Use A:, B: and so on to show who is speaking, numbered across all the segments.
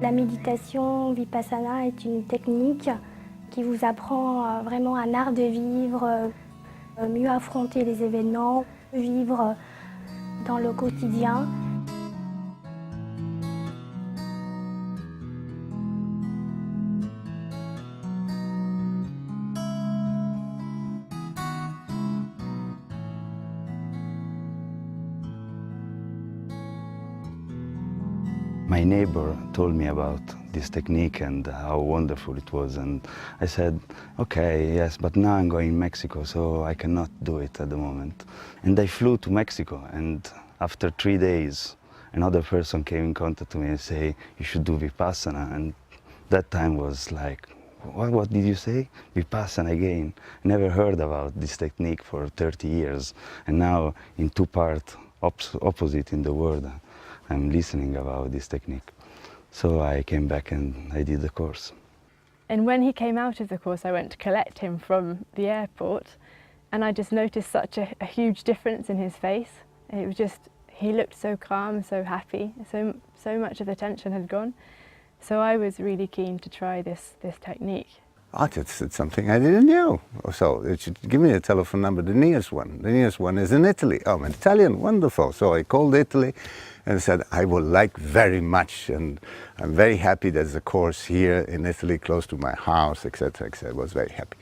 A: La méditation Vipassana est une technique qui vous apprend vraiment un art de vivre, mieux affronter les événements, vivre dans le quotidien.
B: My neighbor told me about this technique and how wonderful it was, and I said, okay, yes, but now I'm going to Mexico, so I cannot do it at the moment. And I flew to Mexico, and after 3 days, another person came in contact with me and say, you should do Vipassana, and that time was like, what did you say? Vipassana again. Never heard about this technique for 30 years, and now in two parts opposite in the world, I'm listening about this technique. So I came back and I did the course.
C: And when he came out of the course, I went to collect him from the airport, and I just noticed such a huge difference in his face. It was just, he looked so calm, so happy, so much of the tension had gone. So I was really keen to try this technique.
D: Oh, it's something I didn't know. So it should give me a telephone number, the nearest one. The nearest one is in Italy. Oh, I'm Italian, wonderful. So I called Italy and said, I would like very much, and I'm very happy there's a course here in Italy close to my house, etc., etc. I was very happy.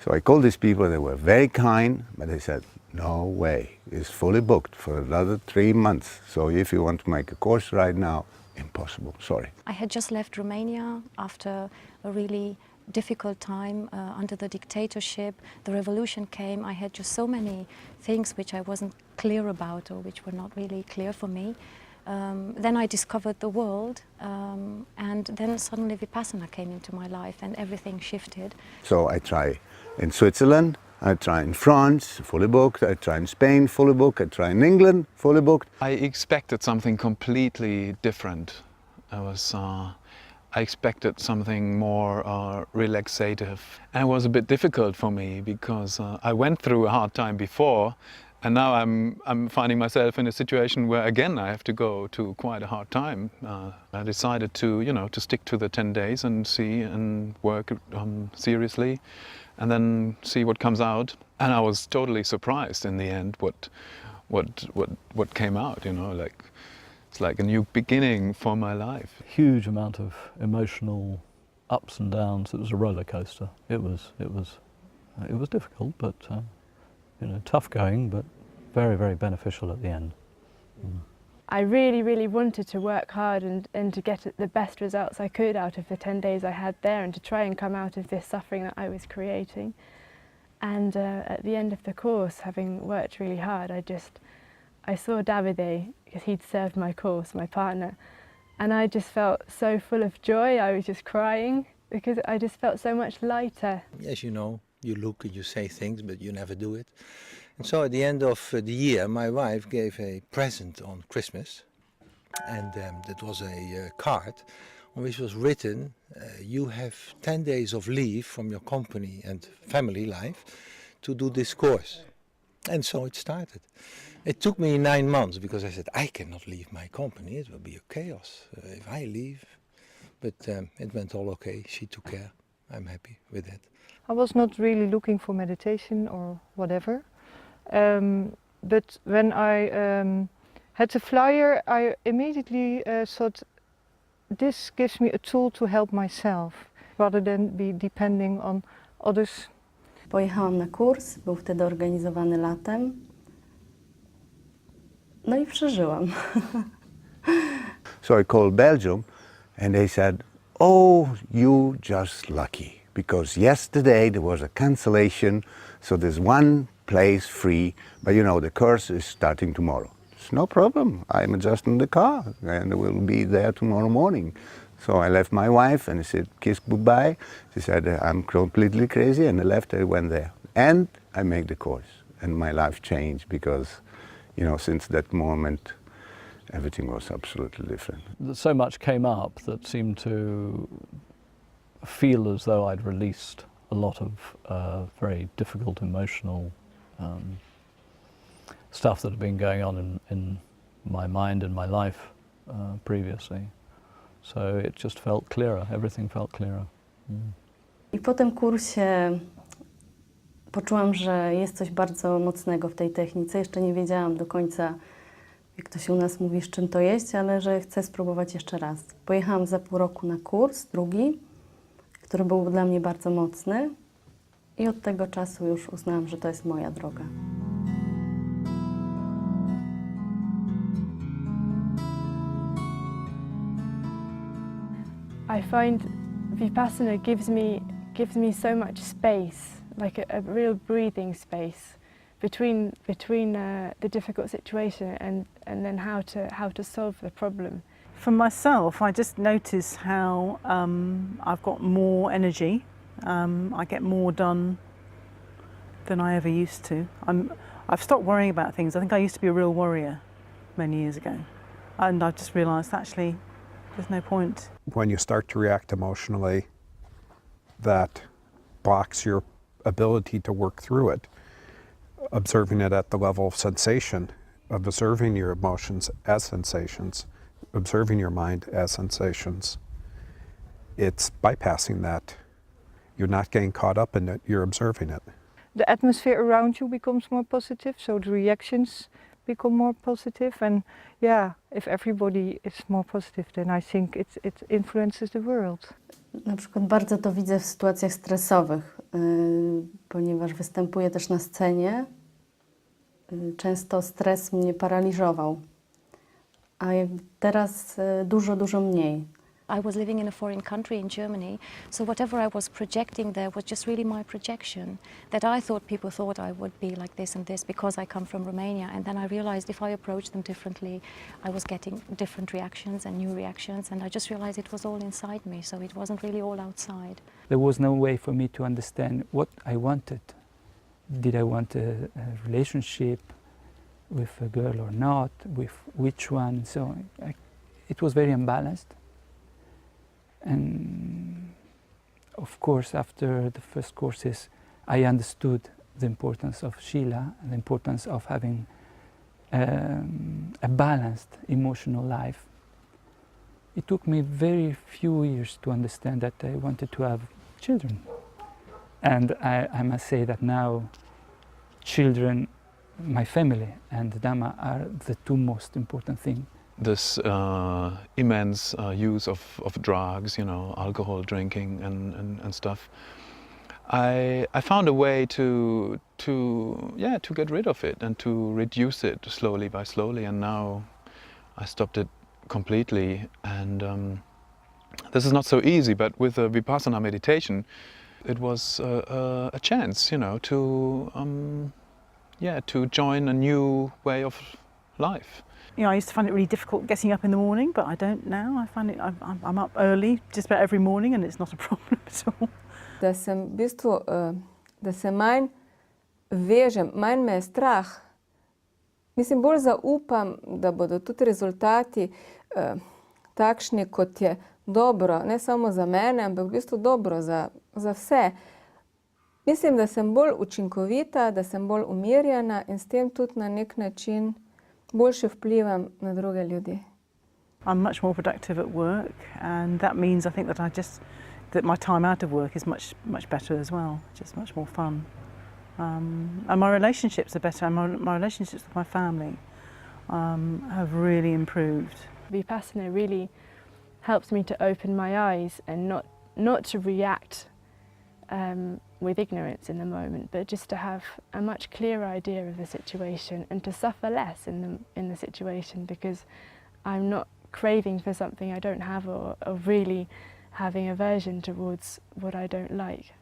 D: So I called these people, they were very kind, but they said, no way, it's fully booked for another 3 months. So if you want to make a course right now, impossible, sorry.
E: I had just left Romania after a really difficult time under the dictatorship. The revolution came. I had just so many things which I wasn't clear about, or which were not really clear for me. Then I discovered the world, and then suddenly Vipassana came into my life and everything shifted.
D: So I try in Switzerland, I try in France, fully booked, I try in Spain, fully booked, I try in England, fully booked.
F: I expected something completely different. I expected something more relaxative. And it was a bit difficult for me because I went through a hard time before, and now I'm finding myself in a situation where again I have to go to quite a hard time. I decided to stick to the 10 days and see and work seriously, and then see what comes out. And I was totally surprised in the end what came out. It's like a new beginning for my life.
G: Huge amount of emotional ups and downs. It was a roller coaster. It was difficult, but tough going, but very, very beneficial at the end.
C: I really, really wanted to work hard and to get the best results I could out of the 10 days I had there, and to try and come out of this suffering that I was creating. And at the end of the course, having worked really hard, I saw Davide, because he'd served my course, my partner, and I just felt so full of joy. I was just crying because I just felt so much lighter.
H: As you know, you look and you say things, but you never do it. And so at the end of the year, my wife gave a present on Christmas, and that was a card on which was written, you have 10 days of leave from your company and family life to do this course. And so it started. It took me 9 months because I said, I cannot leave my company, it will be a chaos if I leave. But it went all okay, she took care, I'm happy with that.
I: I was not really looking for meditation or whatever, but when I had the flyer, I immediately thought, this gives me a tool to help myself, rather than be depending on others.
J: Pojechałam na kurs, był wtedy organizowany latem. No I przeżyłam.
D: So I called Belgium and they said, oh, you just lucky, because yesterday there was a cancellation, so there's one place free, but the course is starting tomorrow. It's no problem, I'm just in the car and we'll be there tomorrow morning. So I left my wife and I said, kiss goodbye. She said, I'm completely crazy, and I left, I went there. And I made the course, and my life changed because, since that moment, everything was absolutely different.
G: So much came up that seemed to feel as though I'd released a lot of very difficult emotional stuff that had been going on in my mind and my life previously. So it just felt clearer, everything felt clearer.
J: I po tym kursie poczułam, że jest coś bardzo mocnego w tej technice. Jeszcze nie wiedziałam do końca, jak to się u nas mówi, z czym to jest, ale że chcę spróbować jeszcze raz. Pojechałam za pół roku na kurs, drugi, który był dla mnie bardzo mocny i od tego czasu już uznałam, że to jest moja droga.
C: I find Vipassana gives me so much space, like a real breathing space between the difficult situation and then how to solve the problem.
K: For myself, I just notice how I've got more energy. I get more done than I ever used to. I've stopped worrying about things. I think I used to be a real worrier many years ago, and I've just realised actually there's no point.
L: When you start to react emotionally, that blocks your ability to work through it. Observing it at the level of sensation, of observing your emotions as sensations, observing your mind as sensations, it's bypassing that. You're not getting caught up in it, you're observing it.
I: The atmosphere around you becomes more positive, so the reactions become more positive, and yeah, if everybody is more positive, then I think it influences the world.
J: Na przykład bardzo to widzę w sytuacjach stresowych, ponieważ występuję też na scenie. Często stres mnie paraliżował, a teraz dużo mniej.
E: I was living in a foreign country in Germany, so whatever I was projecting there was just really my projection, that I thought people thought I would be like this and this because I come from Romania, and then I realized if I approached them differently, I was getting different reactions and new reactions, and I just realized it was all inside me, so it wasn't really all outside.
M: There was no way for me to understand what I wanted. Did I want a relationship with a girl or not, with which one? So it was very unbalanced. And of course, after the first courses, I understood the importance of Shila and the importance of having a balanced emotional life. It took me very few years to understand that I wanted to have children. And I must say that now children, my family and the Dhamma are the two most important things.
F: This immense use of drugs, you know, alcohol drinking and stuff. I found a way to get rid of it and to reduce it slowly by slowly, and now I stopped it completely. And this is not so easy, but with the Vipassana meditation, it was a chance, you know, to join a new way of life.
K: You know, I used to find it really difficult getting up in the morning, but I don't now. I find it, I'm up early just about every morning, and it's not a problem at all.
N: Da sem v bistvu, da se manj vežem, manj me je strah. Mislim, bolj zaupam, da bodo tudi rezultati takšni, kot je dobro, ne samo za mene, ampak v bistvu dobro za vse. Mislim, da sem bolj učinkovita, da sem bolj umirjena in s tem tudi na nek način boljše vplivam na druge ljudi.
K: I'm much more productive at work, and that means I think that my time out of work is much better as well, just much more fun. And my relationships are better, and my relationships with my family have really improved.
C: Vipassana really helps me to open my eyes and not to react with ignorance in the moment, but just to have a much clearer idea of the situation and to suffer less in the situation, because I'm not craving for something I don't have or really having aversion towards what I don't like.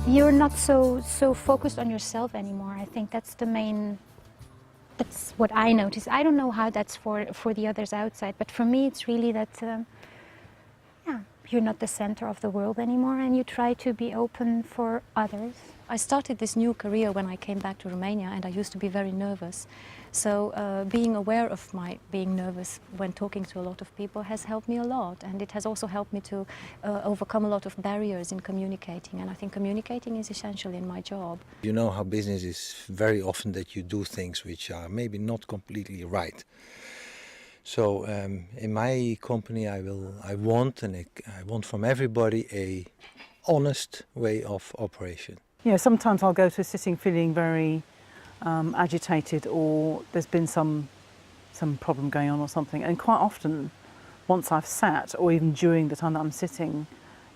O: You're not so focused on yourself anymore. I think that's what I notice. I don't know how that's for the others outside, but for me it's really that, you're not the center of the world anymore, and you try to be open for others.
E: I started this new career when I came back to Romania, and I used to be very nervous. So being aware of my being nervous when talking to a lot of people has helped me a lot, and it has also helped me to overcome a lot of barriers in communicating, and I think communicating is essential in my job.
H: You know how business is very often that you do things which are maybe not completely right. So in my company I want from everybody a honest way of operation.
K: Yeah, sometimes I'll go to a sitting feeling very agitated, or there's been some problem going on or something, and quite often once I've sat, or even during the time that I'm sitting,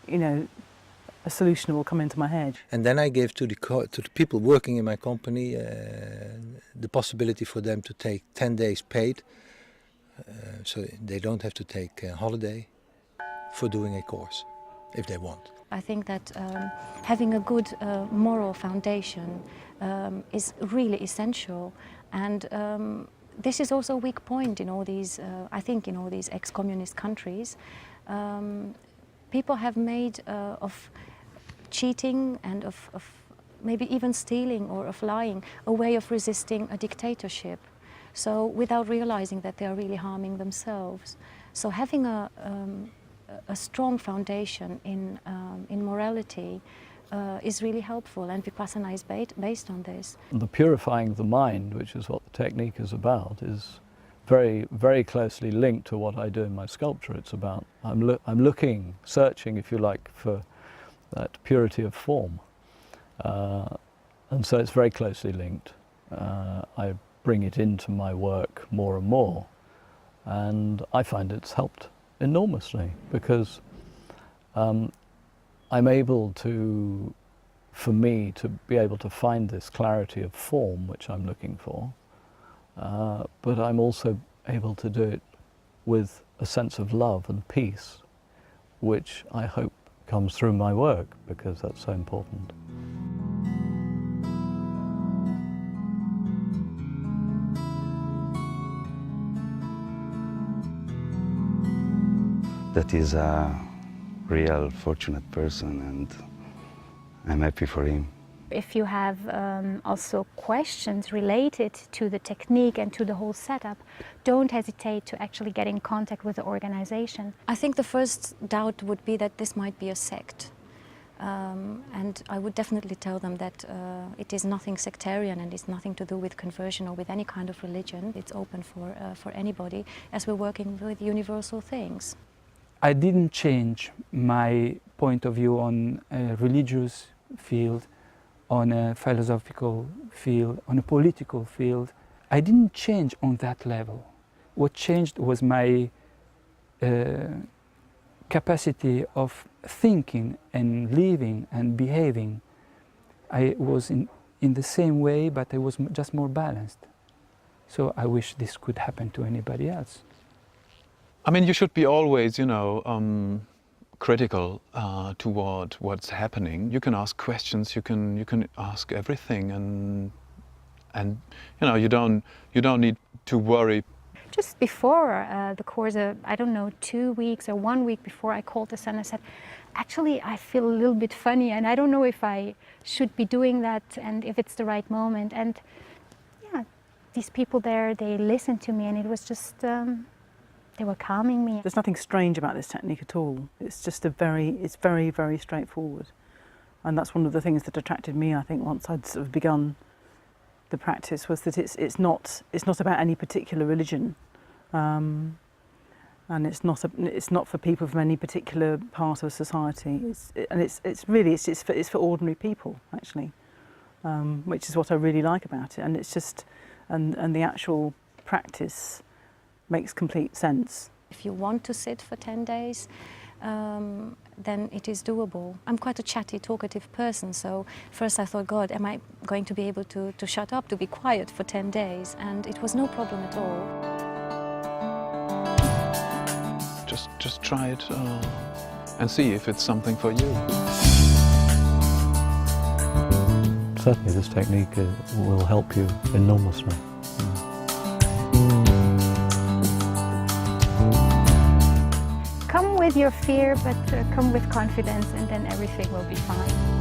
K: you know, a solution will come into my head.
H: And then I gave to the people working in my company the possibility for them to take 10 days paid, so they don't have to take a holiday for doing a course if they want.
E: I think that having a good moral foundation is really essential, and this is also a weak point in all these, I think in all these ex-communist countries. People have made of cheating and of maybe even stealing or of lying a way of resisting a dictatorship. So without realizing that they are really harming themselves. So having a strong foundation in morality is really helpful, and Vipassana is based on this.
G: The purifying the mind, which is what the technique is about, is very, very closely linked to what I do in my sculpture. It's about, I'm looking, searching, if you like, for that purity of form. And so it's very closely linked. I bring it into my work more and more, and I find it's helped enormously, because I'm able to, for me, to be able to find this clarity of form which I'm looking for, but I'm also able to do it with a sense of love and peace, which I hope comes through my work, because that's so important.
B: That is a real fortunate person, and I'm happy for him.
O: If you have also questions related to the technique and to the whole setup, don't hesitate to actually get in contact with the organization.
E: I think the first doubt would be that this might be a sect. And I would definitely tell them that it is nothing sectarian, and it's nothing to do with conversion or with any kind of religion. It's open for anybody, as we're working with universal things.
M: I didn't change my point of view on a religious field, on a philosophical field, on a political field. I didn't change on that level. What changed was my capacity of thinking and living and behaving. I was in the same way, but I was just more balanced. So I wish this could happen to anybody else.
F: I mean, you should be always, you know, critical toward what's happening. You can ask questions. You can ask everything, and you know, you don't need to worry.
O: Just before the course, I don't know, 2 weeks or 1 week before, I called the son and said, actually, I feel a little bit funny, and I don't know if I should be doing that and if it's the right moment. And yeah, these people there, they listened to me, and it was just. They were calming me.
K: There's nothing strange about this technique at all. It's just it's very, very straightforward. And that's one of the things that attracted me, I think, once I'd sort of begun the practice, was that it's not about any particular religion. And it's not for people from any particular part of society. It's for ordinary people, actually, which is what I really like about it. And it's just, and the actual practice makes complete sense.
E: If you want to sit for 10 days, then it is doable. I'm quite a chatty, talkative person, so first I thought, God, am I going to be able to shut up, to be quiet for 10 days? And it was no problem at all.
F: Just try it and see if it's something for you.
G: Certainly this technique will help you enormously.
O: Come with with your fear, but come with confidence, and then everything will be fine.